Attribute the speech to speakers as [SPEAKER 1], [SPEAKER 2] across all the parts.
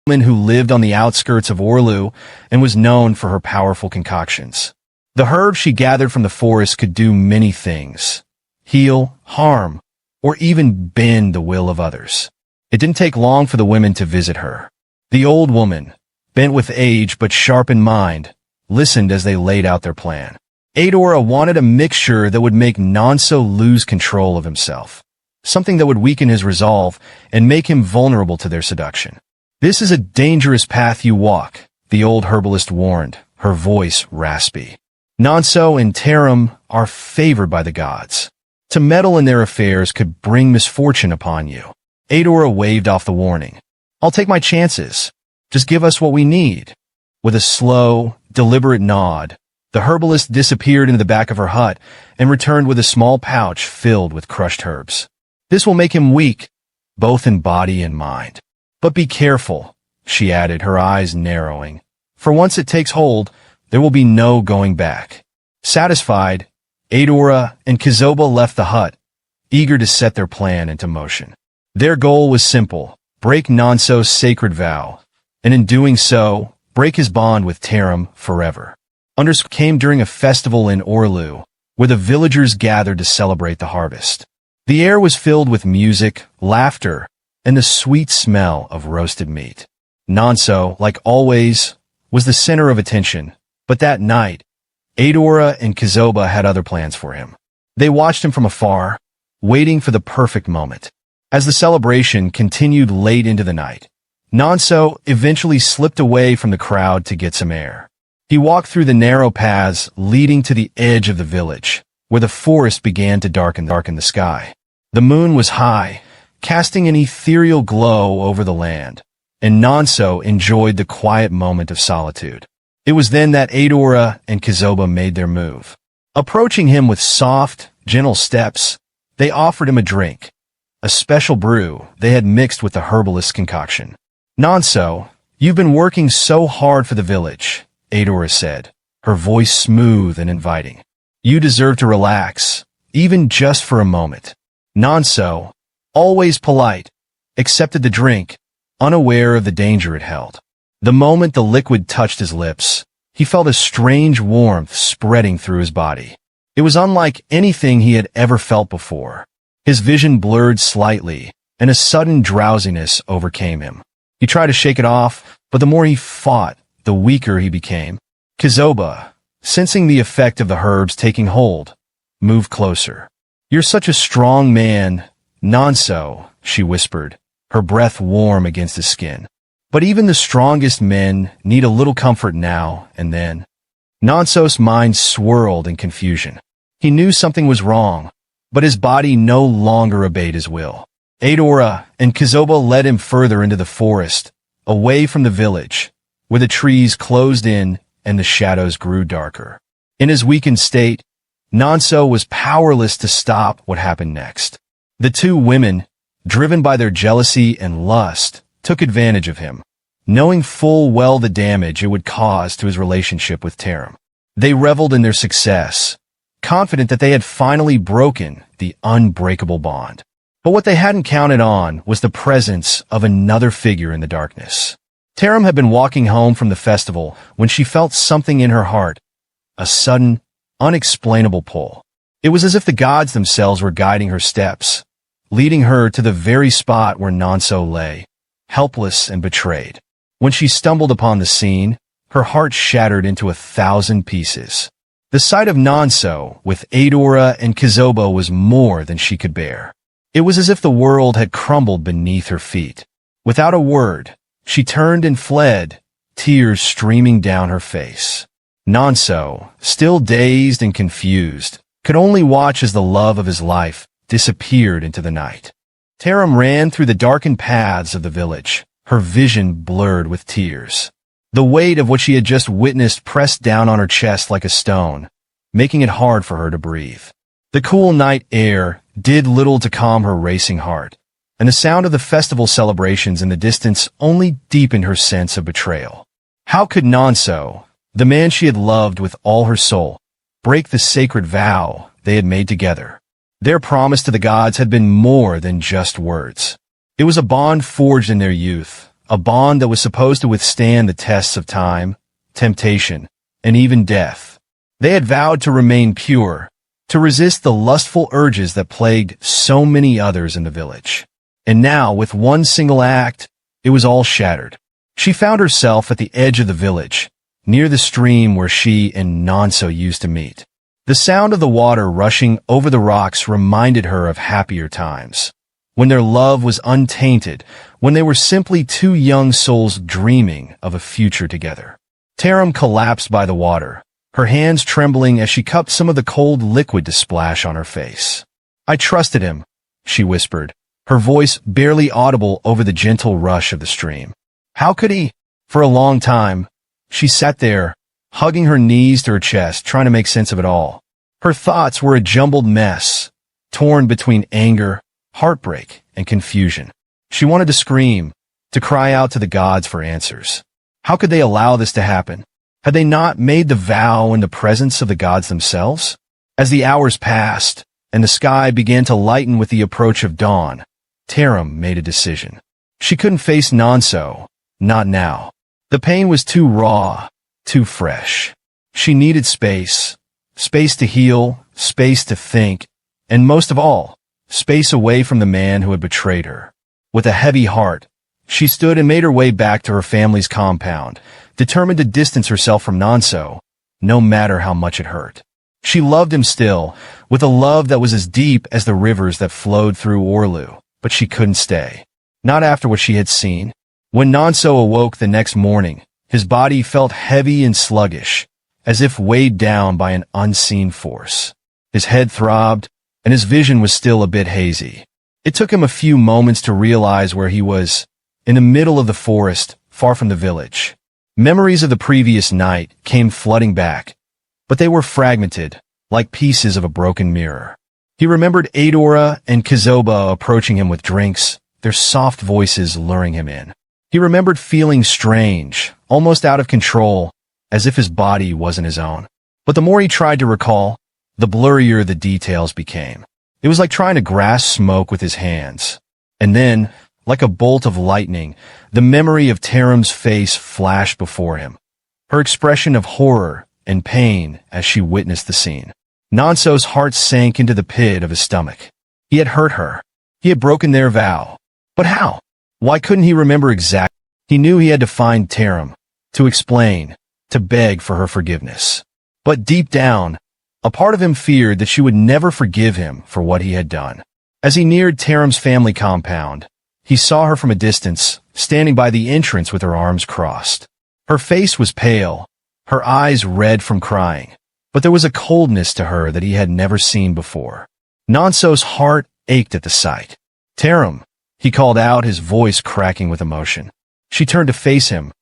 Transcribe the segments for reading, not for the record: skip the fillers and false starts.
[SPEAKER 1] woman who lived on the outskirts of Orlu and was known for her powerful concoctions. The herbs she gathered from the forest could do many things: heal, harm, or even bend the will of others. It didn't take long for the women to visit her. The old woman, bent with age but sharp in mind, listened as they laid out their plan. Adora wanted a mixture that would make Nonso lose control of himself, something that would weaken his resolve and make him vulnerable to their seduction. "This is a dangerous path you walk," the old herbalist warned, her voice raspy. "Nonso and Taram are favored by the gods. To meddle in their affairs could bring misfortune upon you." Adora waved off the warning. "I'll take my chances. Just give us what we need." With a slow, deliberate nod, the herbalist disappeared into the back of her hut and returned with a small pouch filled with crushed herbs. "This will make him weak, both in body and mind. But be careful," she added, her eyes narrowing. "For once it takes hold, there will be no going back." Satisfied, Adora and Kizoba left the hut, eager to set their plan into motion. Their goal was simple: break Nonso's sacred vow, and in doing so, break his bond with Taram forever. Underscore came during a festival in Orlu, where the villagers gathered to celebrate the harvest. The air was filled with music, laughter, and the sweet smell of roasted meat. Nonso, like always, was the center of attention, but that night, Adora and Kizoba had other plans for him. They watched him from afar, waiting for the perfect moment. As the celebration continued late into the night, Nonso eventually slipped away from the crowd to get some air. He walked through the narrow paths leading to the edge of the village, where the forest began to darken the sky. The moon was high, casting an ethereal glow over the land, and Nonso enjoyed the quiet moment of solitude. It was then that Adora and Kizoba made their move. Approaching him with soft, gentle steps, they offered him a drink, a special brew they had mixed with the herbalist's concoction. "Nonso, you've been working so hard for the village," Adora said, her voice smooth and inviting. "You deserve to relax, even just for a moment." Nonso, always polite, accepted the drink, unaware of the danger it held. The moment the liquid touched his lips, he felt a strange warmth spreading through his body. It was unlike anything he had ever felt before. His vision blurred slightly, and a sudden drowsiness overcame him. He tried to shake it off, but the more he fought, the weaker he became. Kizoba, sensing the effect of the herbs taking hold, moved closer. "You're such a strong man, Nonso," she whispered, her breath warm against his skin. "But even the strongest men need a little comfort now and then." Nonso's mind swirled in confusion. He knew something was wrong, but his body no longer obeyed his will. Adora and Kizoba led him further into the forest, away from the village, where the trees closed in and the shadows grew darker. In his weakened state, Nonso was powerless to stop what happened next. The two women, driven by their jealousy and lust, took advantage of him, knowing full well the damage it would cause to his relationship with Taram. They reveled in their success, confident that they had finally broken the unbreakable bond. But what they hadn't counted on was the presence of another figure in the darkness. Taram had been walking home from the festival when she felt something in her heart, a sudden, unexplainable pull. It was as if the gods themselves were guiding her steps, leading her to the very spot where Nonso lay, helpless and betrayed. When she stumbled upon the scene, her heart shattered into 1,000 pieces. The sight of Nonso with Adora and Kizoba was more than she could bear. It was as if the world had crumbled beneath her feet. Without a word, she turned and fled, tears streaming down her face. Nonso, still dazed and confused, could only watch as the love of his life disappeared into the night. Taram ran through the darkened paths of the village, her vision blurred with tears. The weight of what she had just witnessed pressed down on her chest like a stone, making it hard for her to breathe. The cool night air did little to calm her racing heart, and the sound of the festival celebrations in the distance only deepened her sense of betrayal. How could Nonso, the man she had loved with all her soul, break the sacred vow they had made together? Their promise to the gods had been more than just words. It was a bond forged in their youth, a bond that was supposed to withstand the tests of time, temptation, and even death. They had vowed to remain pure, to resist the lustful urges that plagued so many others in the village. And now, with one single act, it was all shattered. She found herself at the edge of the village, near the stream where she and Nonso used to meet. The sound of the water rushing over the rocks reminded her of happier times, when their love was untainted, when they were simply two young souls dreaming of a future together. Taram collapsed by the water, her hands trembling as she cupped some of the cold liquid to splash on her face. "I trusted him," she whispered, her voice barely audible over the gentle rush of the stream. "How could he?" For a long time, she sat there, hugging her knees to her chest, trying to make sense of it all. Her thoughts were a jumbled mess, torn between anger, heartbreak, and confusion. She wanted to scream, to cry out to the gods for answers. How could they allow this to happen? Had they not made the vow in the presence of the gods themselves? As the hours passed, and the sky began to lighten with the approach of dawn, Taram made a decision. She couldn't face Nonso, not now. The pain was too raw, too fresh. She needed space. Space to heal, space to think, and most of all, space away from the man who had betrayed her. With a heavy heart, she stood and made her way back to her family's compound, determined to distance herself from Nonso, no matter how much it hurt. She loved him still, with a love that was as deep as the rivers that flowed through Orlu, but she couldn't stay. Not after what she had seen. When Nonso awoke the next morning, his body felt heavy and sluggish, as if weighed down by an unseen force. His head throbbed, and his vision was still a bit hazy. It took him a few moments to realize where he was, in the middle of the forest, far from the village. Memories of the previous night came flooding back, but they were fragmented, like pieces of a broken mirror. He remembered Adora and Kizoba approaching him with drinks, their soft voices luring him in. He remembered feeling strange, almost out of control, as if his body wasn't his own. But the more he tried to recall, the blurrier the details became. It was like trying to grasp smoke with his hands. And then, like a bolt of lightning, the memory of Taram's face flashed before him, her expression of horror and pain as she witnessed the scene. Nonso's heart sank into the pit of his stomach. He had hurt her. He had broken their vow. But how? Why couldn't he remember exactly? He knew he had to find Taram, to explain, to beg for her forgiveness. But deep down, a part of him feared that she would never forgive him for what he had done. As he neared Taram's family compound, he saw her from a distance, standing by the entrance with her arms crossed. Her face was pale, her eyes red from crying, but there was a coldness to her that he had never seen before. Nonso's heart ached at the sight. "Taram," he called out, his voice cracking with emotion. She turned to face him,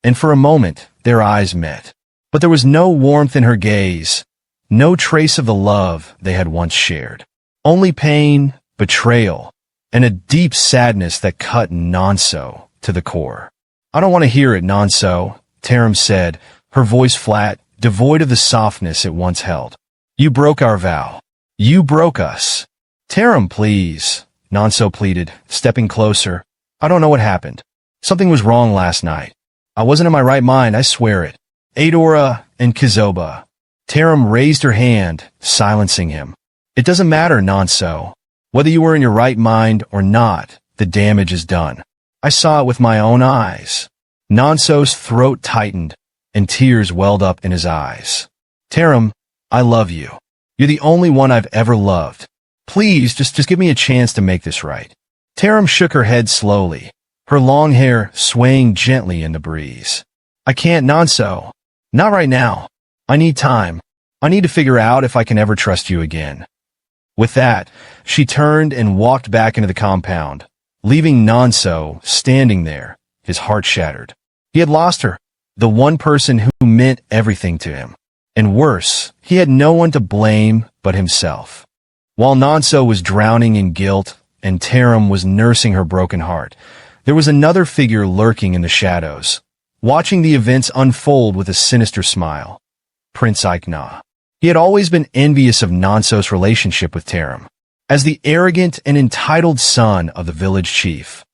[SPEAKER 1] and for a moment, their eyes met. But there was no warmth in her gaze, no trace of the love they had once shared. Only pain, betrayal, and a deep sadness that cut Nonso to the core. "I don't want to hear it, Nonso," Taram said, her voice flat, devoid of the softness it once held. "You broke our vow. You broke us." "Taram, please," Nonso pleaded, stepping closer. "I don't know what happened. Something was wrong last night. I wasn't in my right mind, I swear it. Adora and Kizoba." Taram raised her hand, silencing him. "It doesn't matter, Nonso. Whether you were in your right mind or not, the damage is done. I saw it with my own eyes." Nonso's throat tightened, and tears welled up in his eyes. "Taram, I love you. You're the only one I've ever loved. Please, just give me a chance to make this right." Taram shook her head slowly, her long hair swaying gently in the breeze. "I can't, Nonso. Not right now. I need time. I need to figure out if I can ever trust you again." With that, she turned and walked back into the compound, leaving Nonso standing there, his heart shattered. He had lost her, the one person who meant everything to him. And worse, he had no one to blame but himself. While Nonso was drowning in guilt and Taram was nursing her broken heart, there was another figure lurking in the shadows, watching the events unfold with a sinister smile. Prince Ikenga. He had always been envious of Nonso's relationship with Taram. As the arrogant and entitled son of the village chief,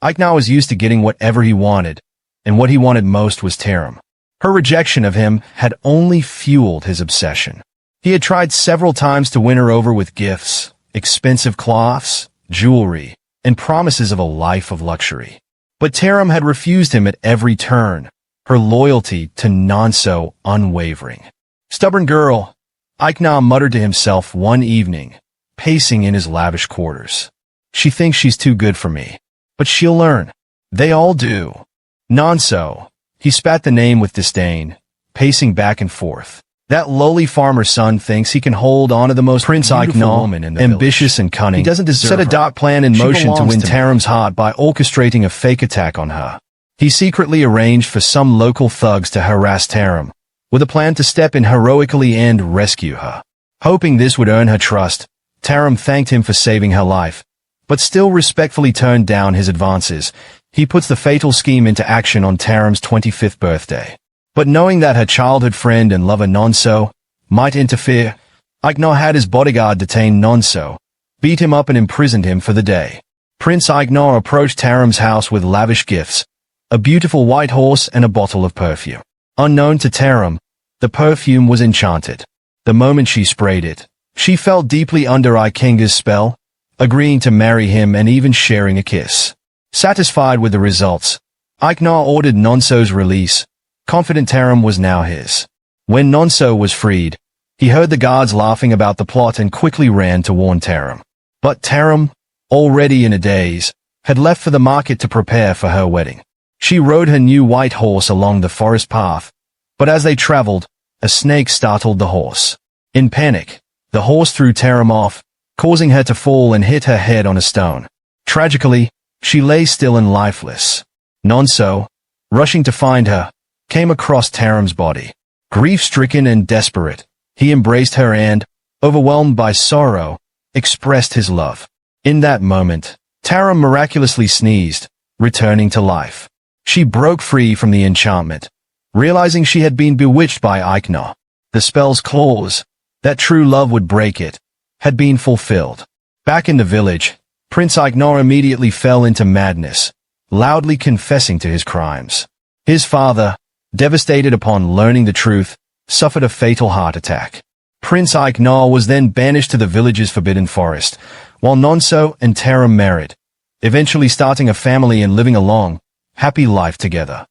[SPEAKER 1] Ikenga was used to getting whatever he wanted, and what he wanted most was Taram. Her rejection of him had only fueled his obsession. He had tried several times to win her over with gifts, expensive cloths, jewelry, and promises of a life of luxury. But Taram had refused him at every turn, her loyalty to Nonso unwavering. Stubborn girl, Ikenga muttered to himself one evening, pacing in his lavish quarters. She thinks she's too good for me. But she'll learn. They all do. Nonso. He spat the name with disdain, pacing back and forth. That lowly farmer's son thinks he can hold on to the most Prince Ikenga woman in the ambitious village. And cunning. He doesn't deserve Set a dot plan in motion to win Taram's heart by orchestrating a fake attack on her. He secretly arranged for some local thugs to harass Taram, with a plan to step in heroically and rescue her. Hoping this would earn her trust, Taram thanked him for saving her life, but still respectfully turned down his advances. He puts the fatal scheme into action on Taram's 25th birthday. But knowing that her childhood friend and lover Nonso might interfere, Ikenga had his bodyguard detain Nonso, beat him up and imprisoned him for the day. Prince Ikenga approached Taram's house with lavish gifts, a beautiful white horse and a bottle of perfume. Unknown to Taram, the perfume was enchanted. The moment she sprayed it, she fell deeply under Ikenga's spell, agreeing to marry him and even sharing a kiss. Satisfied with the results, Ikenga ordered Nonso's release, confident Taram was now his. When Nonso was freed, he heard the guards laughing about the plot and quickly ran to warn Taram. But Taram, already in a daze, had left for the market to prepare for her wedding. She rode her new white horse along the forest path, but as they traveled, a snake startled the horse. In panic, the horse threw Taram off, causing her to fall and hit her head on a stone. Tragically, she lay still and lifeless. Nonso, rushing to find her, came across Taram's body. Grief-stricken and desperate, he embraced her and, overwhelmed by sorrow, expressed his love. In that moment, Taram miraculously sneezed, returning to life. She broke free from the enchantment, realizing she had been bewitched by Ikenga. The spell's clause, that true love would break it, had been fulfilled. Back in the village, Prince Ikenga immediately fell into madness, loudly confessing to his crimes. His father, devastated upon learning the truth, suffered a fatal heart attack. Prince Ikenga was then banished to the village's forbidden forest, while Nonso and Taram married, eventually starting a family and living a long, happy life together.